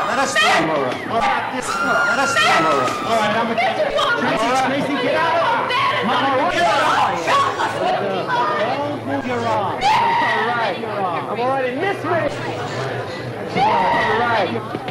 Let us stay, Laura. Let us stay, Laura. All right, I'm Tracy, get out. Mama, get out. Don't move your arm. All right. I'm already missed me. All right.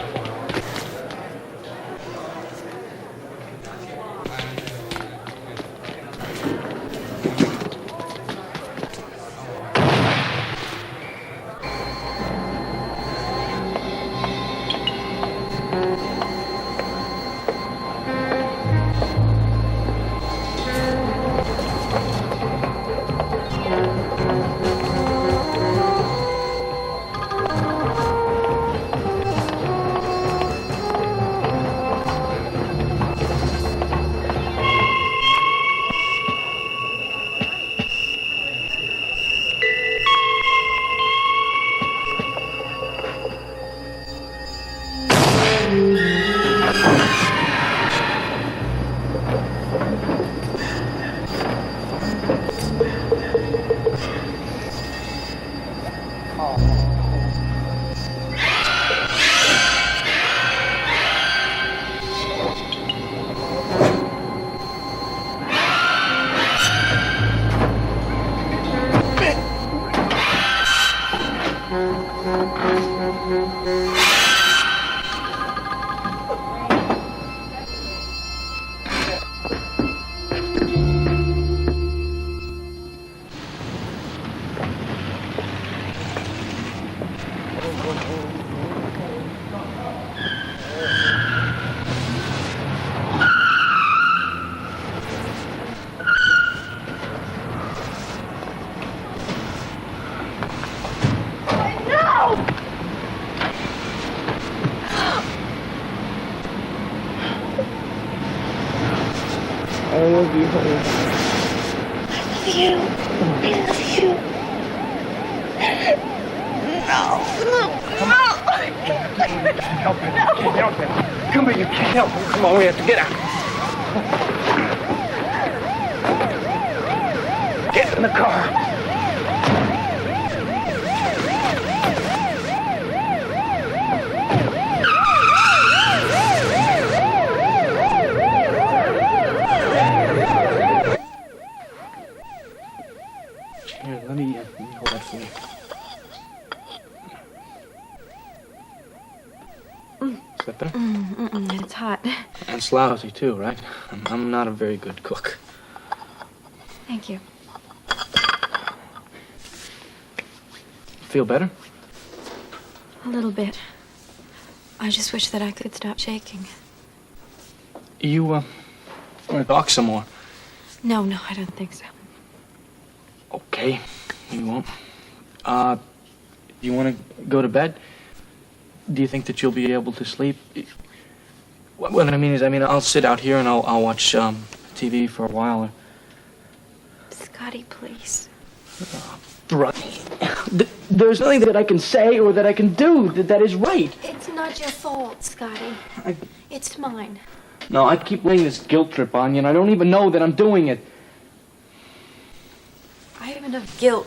I love you, honey. I love you. Help him. Can't help him. Come here, you can't help him. Come on, we have to get out. Get in the car. Here, let me hold that for you. Is that better? It's hot. And it's lousy, too, right? I'm not a very good cook. Thank you. Feel better? A little bit. I just wish that I could stop shaking. You, want to talk some more? No, I don't think so. Okay, you won't. You want to go to bed? Do you think that you'll be able to sleep? What I mean is, I'll sit out here and I'll watch TV for a while. Scotty, please. Brother, there's nothing that I can say or that I can do that is right. It's not your fault, Scotty. It's mine. No, I keep laying this guilt trip on you, and I don't even know that I'm doing it. I have enough guilt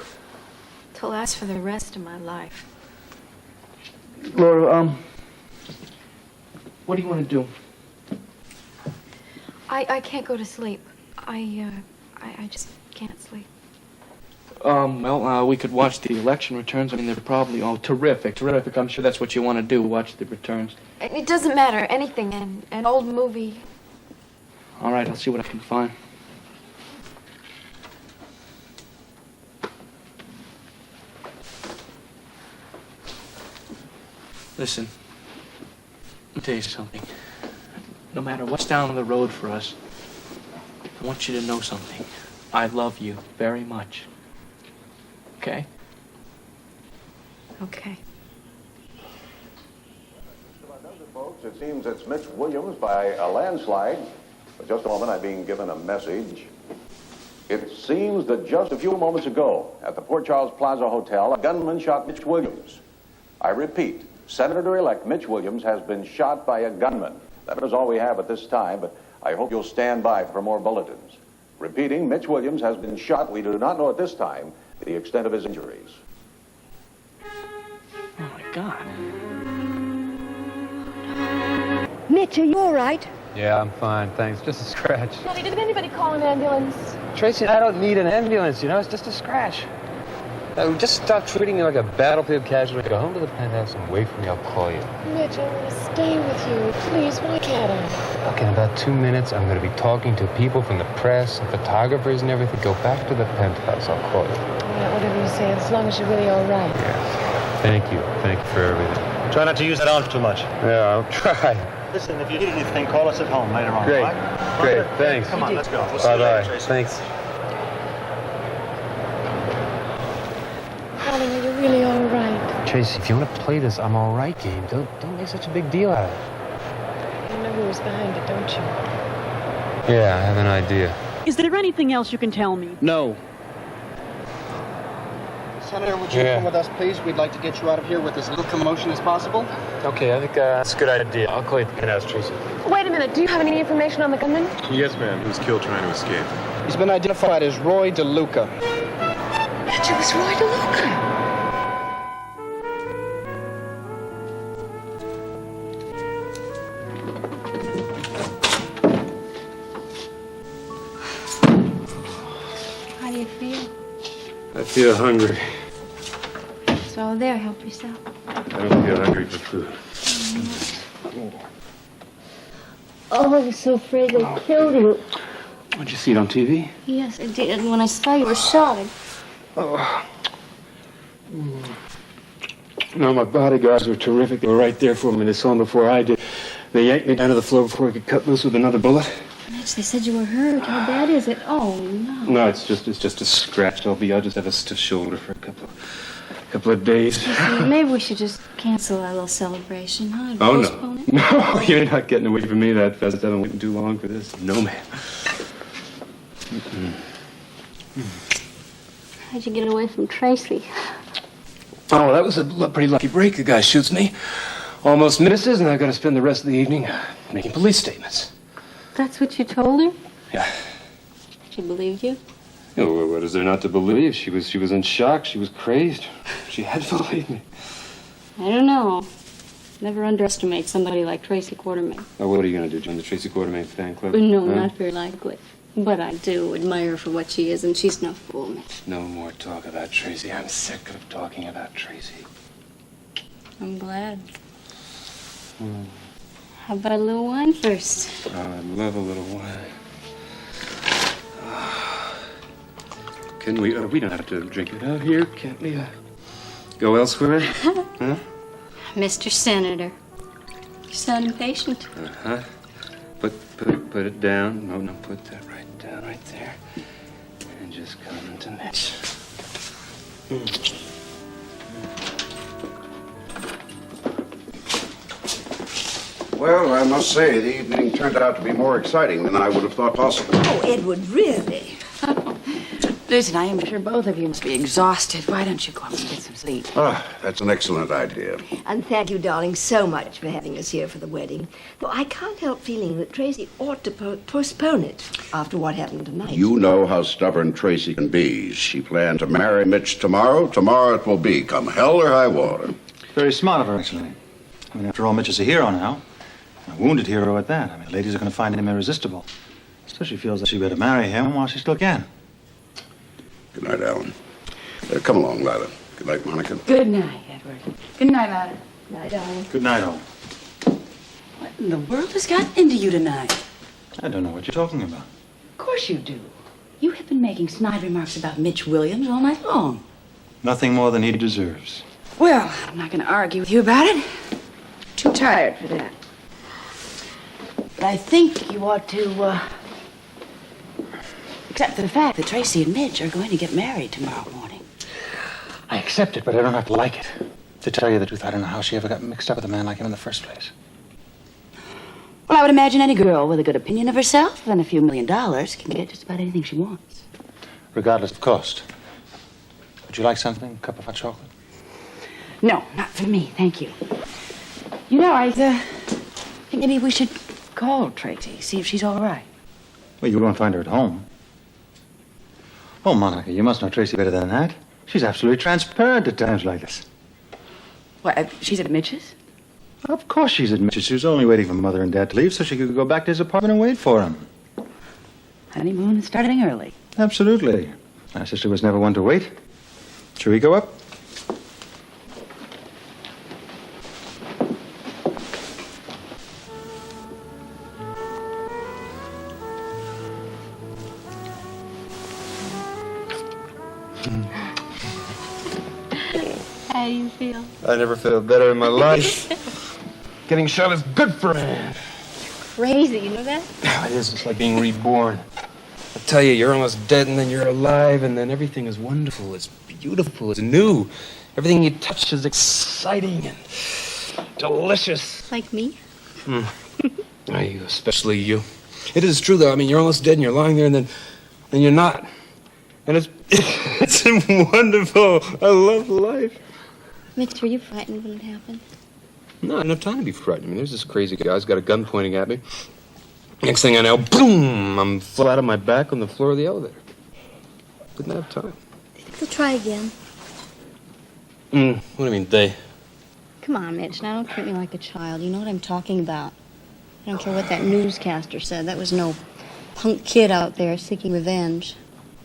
to last for the rest of my life. Laura, what do you want to do? I can't go to sleep. I just can't sleep. Well, we could watch the election returns. They're probably all terrific. I'm sure that's what you want to do, watch the returns. It doesn't matter. Anything. An old movie. All right, I'll see what I can find. Listen, let me tell you something. No matter what's down the road for us, I want you to know something. I love you very much. Okay? Okay. Folks, it seems it's Mitch Williams by a landslide. For just a moment, I'm being given a message. It seems that just a few moments ago, at the Port Charles Plaza Hotel, a gunman shot Mitch Williams. I repeat, Senator-elect Mitch Williams has been shot by a gunman. That is all we have at this time, but I hope you'll stand by for more bulletins. Repeating, Mitch Williams has been shot. We do not know at this time the extent of his injuries. God. Mitch, are you all right? Yeah, I'm fine, thanks. Just a scratch. Daddy, did anybody call an ambulance? Tracy, I don't need an ambulance, It's just a scratch. Just stop treating me like a battlefield casualty. Go home to the penthouse and wait for me. I'll call you. Mitch, I want to stay with you. Please, why can't I? Okay, in about 2 minutes, I'm going to be talking to people from the press and photographers and everything. Go back to the penthouse. I'll call you. Yeah, whatever you say, as long as you're really all right. Yeah. Thank you. Thank you for everything. Try not to use that arm too much. Yeah, I'll try. Listen, if you need anything, call us at home later on. Great. All right? Great. Thanks. Come on, let's go. We'll see you later, Bye-bye. Tracy. Thanks. Darling, are you really all right? Tracy, if you want to play this I'm all right game, don't make such a big deal out of it. You know who was behind it, don't you? Yeah, I have an idea. Is there anything else you can tell me? No. Senator, would you come with us, please? We'd like to get you out of here with as little commotion as possible. Okay, I think that's a good idea. I'll call you at the penthouse, Tracy. Wait a minute, do you have any information on the gunman? Yes, ma'am. He was killed trying to escape. He's been identified as Roy DeLuca. Mitch, it was Roy DeLuca. How do you feel? I feel hungry. It's all there. Help yourself. I don't feel hungry for food. Oh, I was so afraid they killed you. What'd you see it on TV? Yes, I did. When I saw you were shot, No, my bodyguards were terrific. They were right there for me. They saw him before I did. They yanked me down to the floor before I could cut loose with another bullet. Mitch, they said you were hurt. How bad is it? Oh, no. No, it's just a scratch. I'll just have a stiff shoulder for a couple of days. Maybe we should just cancel our little celebration, huh? And Oh, postpone no. it? No, you're not getting away from me that fast. I've been waiting too long for this. No, ma'am. How'd you get away from Tracy? Oh, that was a pretty lucky break. The guy shoots me, almost misses, and I've got to spend the rest of the evening making police statements. That's what you told her? Yeah. She believed you? Oh, what is there not to believe? She was in shock. She was crazed. She had to believe me. I don't know. Never underestimate somebody like Tracy Quartermain. Oh, what are you going to do? Join the Tracy Quartermain fan club? No, Huh? not very likely. But I do admire her for what she is, and she's no fool, Mitch. No more talk about Tracy. I'm sick of talking about Tracy. I'm glad. How about a little wine first? Oh, I love a little wine. Can we? We don't have to drink it out here, can't we? Go elsewhere? Huh? Mr. Senator, you sound impatient. Uh-huh. Put it down. No, put that right down, right there. And just come to Mitch. Well, I must say, the evening turned out to be more exciting than I would have thought possible. Oh, Edward, really? Listen, I am sure both of you must be exhausted. Why don't you go up and get some sleep? Ah, that's an excellent idea. And thank you, darling, so much for having us here for the wedding. Though I can't help feeling that Tracy ought to postpone it after what happened tonight. You know how stubborn Tracy can be. She planned to marry Mitch tomorrow. Tomorrow it will be, come hell or high water. Very smart of her, actually. I mean, after all, Mitch is a hero now. A wounded hero at that. I mean, ladies are going to find him irresistible. Especially feels that she better marry him while she still can. Good night, Alan. Come along, Lila. Good night, Monica. Good night, Edward. Good night, Lila. Good night, darling. Good night, all. What in the world has gotten into you tonight? I don't know what you're talking about. Of course you do. You have been making snide remarks about Mitch Williams all night long. Nothing more than he deserves. Well, I'm not going to argue with you about it. Too tired for that. But I think you ought to, accept the fact that Tracy and Mitch are going to get married tomorrow morning. I accept it, but I don't have to like it. To tell you the truth, I don't know how she ever got mixed up with a man like him in the first place. Well, I would imagine any girl with a good opinion of herself and a few $1 million can get just about anything she wants. Regardless of cost. Would you like something? A cup of hot chocolate? No, not for me, thank you. You know, I think maybe we should call Tracy, see if she's all right. Well, you won't find her at home. Oh, Monica, you must know Tracy better than that. She's absolutely transparent at times like this. What, she's at Mitch's? Of course she's at Mitch's. She was only waiting for Mother and Dad to leave so she could go back to his apartment and wait for him. Honeymoon is starting early. Absolutely. My sister was never one to wait. Should we go up? How do you feel? I never felt better in my life. Getting shot is good for a man. Crazy, you know that? It is. It's like being reborn. I tell you, you're almost dead, and then you're alive, and then everything is wonderful. It's beautiful. It's new. Everything you touch is exciting and delicious. Like me? Oh, you, especially you. It is true, though. I mean, you're almost dead, and you're lying there, and then you're not. And it's wonderful. I love life. Mitch, were you frightened when it happened? No, I didn't have time to be frightened. I mean, there's this crazy guy who's got a gun pointing at me. Next thing I know, boom! I'm flat on my back on the floor of the elevator. Didn't have time. I think they'll try again. What do you mean, they? Come on, Mitch. Now don't treat me like a child. You know what I'm talking about. I don't care what that newscaster said. That was no punk kid out there seeking revenge.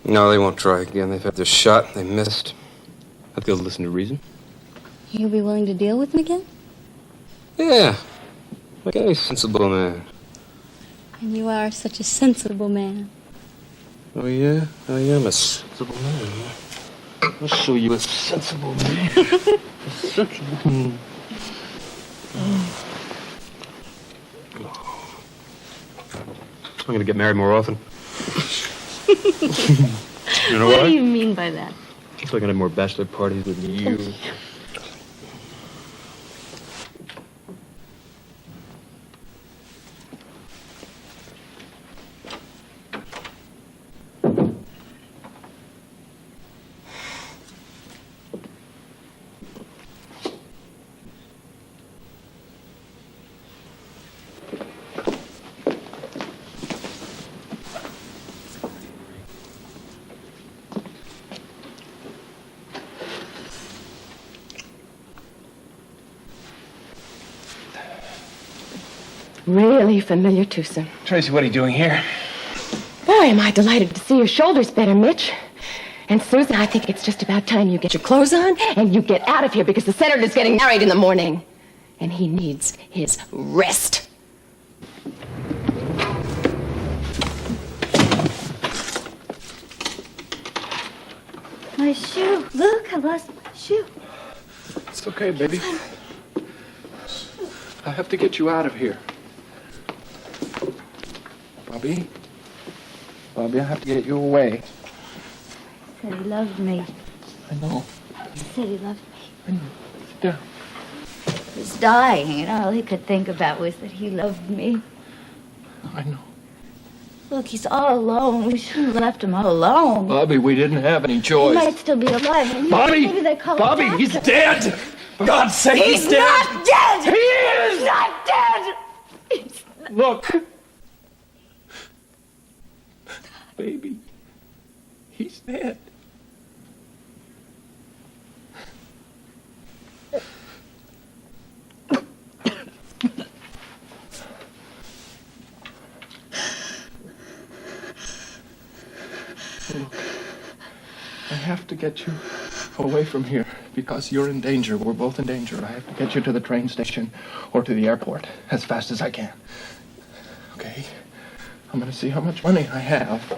No, they won't try again. They've had their shot. They missed. I think they'll listen to reason. You'll be willing to deal with them again? Yeah. Like any sensible man. And you are such a sensible man. Oh, yeah? I am a sensible man. I'll show you a sensible man. A sensible man. I'm gonna get married more often. You know What why? do you mean by that? So I can have more bachelor parties with you. Really familiar twosome. Tracy, what are you doing here? Boy, am I delighted to see your shoulders better, Mitch. And Susan, I think it's just about time you get your clothes on and you get out of here because the senator's getting married in the morning. And he needs his rest. My shoe. Look, I lost my shoe. It's okay, baby. I have to get you out of here. Bobby? Bobby, I have to get you away. He said he loved me. I know. He said he loved me. I know. Sit down. He was dying, and all he could think about was that he loved me. I know. Look, he's all alone. We shouldn't have left him all alone. Bobby, we didn't have any choice. He might still be alive. And Bobby! Maybe they call Bobby, him he's doctor. dead! For God's sake, he's dead! Not dead! He is! He's not dead! Look. Baby, he's dead. Look, I have to get you away from here because you're in danger. We're both in danger. I have to get you to the train station or to the airport as fast as I can. Okay? I'm going to see how much money I have.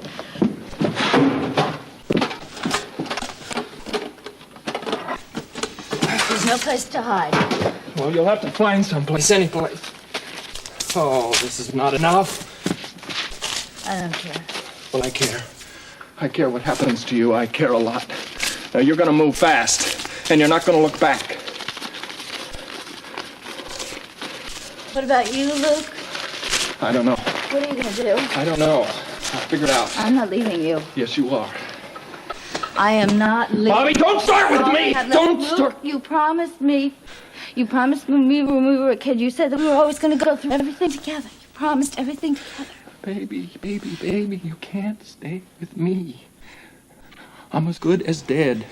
There's no place to hide. Well, you'll have to find someplace, any place. Oh, this is not enough. I don't care. Well, I care. I care what happens to you. I care a lot. Now, you're going to move fast, and you're not going to look back. What about you, Luke? I don't know. What are you going to do? I don't know. I'll figure it out. I'm not leaving you. Yes, you are. I am not leaving. Bobby, don't start with me! Don't Luke, start. You promised me. You promised me when we were a kid. You said that we were always going to go through everything together. You promised everything together. Baby, you can't stay with me. I'm as good as dead.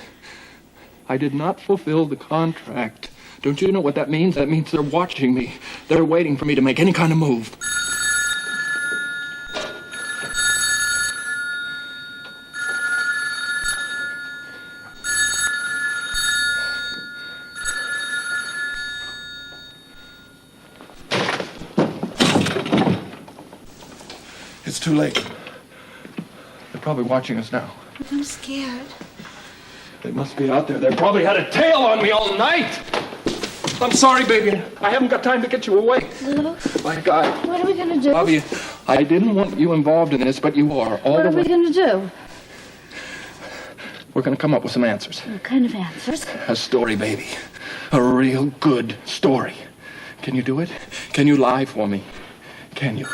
I did not fulfill the contract Don't you know what that means? That means they're watching me. They're waiting for me to make any kind of move. It's too late. They're probably watching us now. I'm scared. They must be out there. They probably had a tail on me all night. I'm sorry, baby. I haven't got time to get you away. Luke? My God. What are we going to do? Bobby, I didn't want you involved in this, but you are. What are we going to do? We're going to come up with some answers. What kind of answers? A story, baby. A real good story. Can you do it? Can you lie for me? Can you?